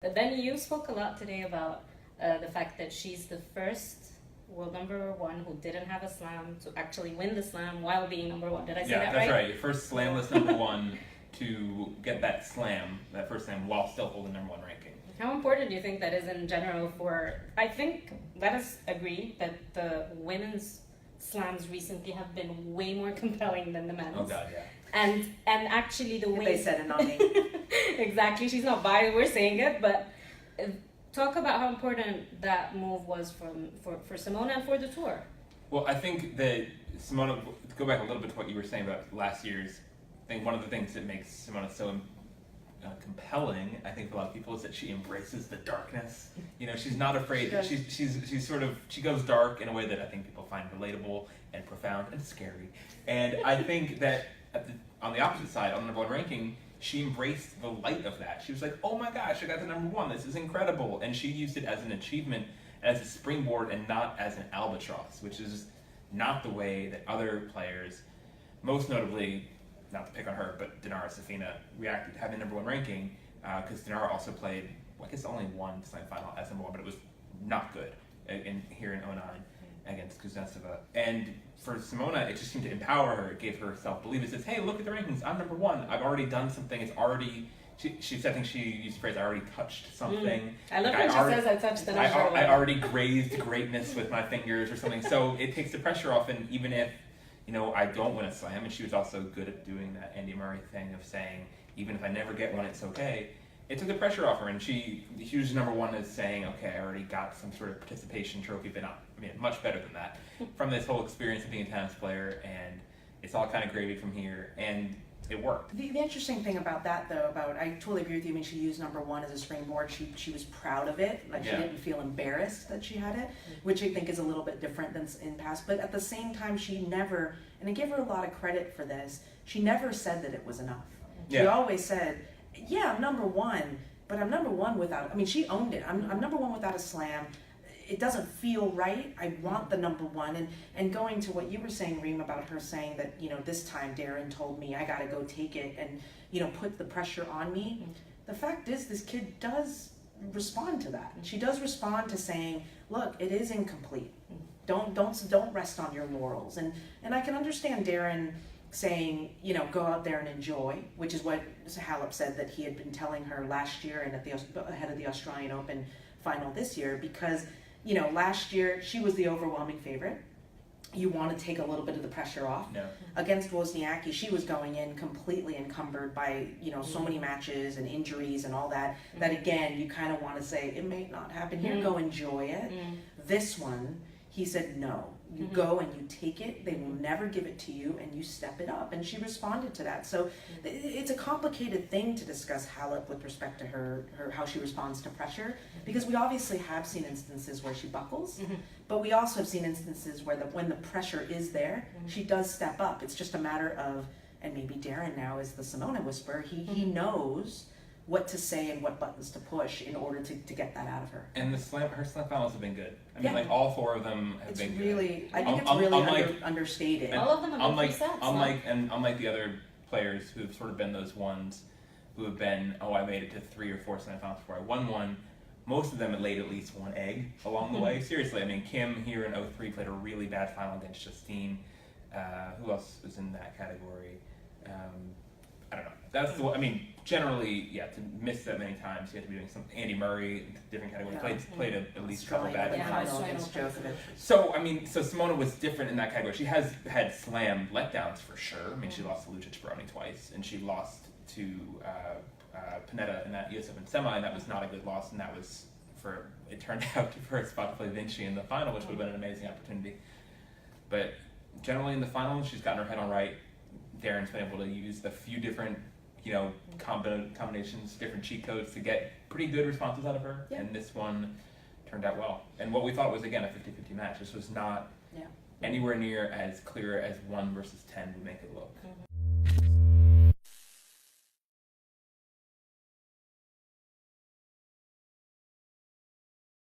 But then you spoke a lot today about the fact that she's the first world number one who didn't have a slam to actually win the slam while being number one. Did I say that right? Yeah, that's right. Your first slamless number one to get that first slam, while still holding number one ranking. How important do you think that is in general for, I think, let us agree that the women's slams recently have been way more compelling than the men's. Oh God, yeah. And actually the way... They said it, not me. Exactly, she's not biased, we're saying it, but talk about how important that move was for Simona and for the tour. Well, I think that Simona, to go back a little bit to what you were saying about last year's, I think one of the things that makes Simona so compelling, I think for a lot of people, is that she embraces the darkness. You know, she's not afraid. She's sort of, she goes dark in a way that I think people find relatable and profound and scary. And I think that on the opposite side, on the number one ranking, she embraced the light of that. She was like, oh my gosh, I got the number one. This is incredible. And she used it as an achievement, as a springboard, and not as an albatross, which is not the way that other players, most notably, not to pick on her, but Dinara Safina, reacted to having number one ranking, because Dinara also played, well, I guess only one semifinal as number one, but it was not good here in 09 against Kuznetsova. And for Simona, it just seemed to empower her. It gave her self-belief. It says, hey, look at the rankings. I'm number one. I've already done something. It's already... She said, I think she used the phrase, I already touched something. I love when she says, I touched the number one. I already grazed greatness with my fingers or something. So it takes the pressure off, and even if, you know, I don't win a slam, and she was also good at doing that Andy Murray thing of saying, even if I never get one, it's okay. It took the pressure off her, and she used number one as saying, okay, I already got some sort of participation trophy, but not, I mean, much better than that, from this whole experience of being a tennis player, and it's all kind of gravy from here, and it worked. The interesting thing about that, though, I totally agree with you. I mean, she used number one as a springboard. She was proud of it. Like, she didn't feel embarrassed that she had it, which I think is a little bit different than in past. But at the same time, she never, and I give her a lot of credit for this, she never said that it was enough. She always said, yeah, I'm number one, but I'm number one without, I mean, she owned it. I'm number one without a slam. It doesn't feel right. I want the number one. And going to what you were saying, Reem, about her saying that, you know, this time Darren told me I got to go take it and, you know, put the pressure on me. The fact is, this kid does respond to that. She does respond to saying, look, it is incomplete. Don't rest on your laurels. And I can understand Darren saying, you know, go out there and enjoy, which is what Halep said that he had been telling her last year and ahead of the Australian Open final this year, because, you know, last year she was the overwhelming favorite. You want to take a little bit of the pressure off. No. Against Wozniacki, she was going in completely encumbered by, you know, so many matches and injuries and all that, that again, you kind of want to say, it may not happen here, go enjoy it. This one, he said, no. You go and you take it, they will never give it to you, and you step it up. And she responded to that. So it's a complicated thing to discuss Halep with respect to her how she responds to pressure, because we obviously have seen instances where she buckles, but we also have seen instances where when the pressure is there, she does step up. It's just a matter of, and maybe Darren now is the Simona whisperer, he knows what to say and what buttons to push in order to get that out of her. And her slam finals have been good. I mean, like, all four of them have been really, good. I think it's really understated. All of them have been 3 sets. Unlike the other players who have sort of been those ones who have been, oh, I made it to 3 or 4 semifinals before I won one, most of them had laid at least one egg along the way. Seriously, I mean, Kim here in 03 played a really bad final against Justine. Who else was in that category? I don't know. That's the, I mean, generally, yeah, to miss that many times, you have to be doing some. Andy Murray, different category, played at least a couple bad finals against Djokovic. So, I mean, so Simona was different in that category. She has had slam letdowns for sure. I mean, she lost to Lucic Baroni twice, and she lost to Panetta in that US Open semi, and that was not a good loss, and that was it turned out for a spot to play Vinci in the final, which would have been an amazing opportunity. But generally in the final, she's gotten her head on right. Darren's been able to use a few different, you know, combinations, different cheat codes to get pretty good responses out of her. Yeah. And this one turned out well. And what we thought was, again, a 50-50 match. This was not anywhere near as clear as 1 versus 10 would make it look.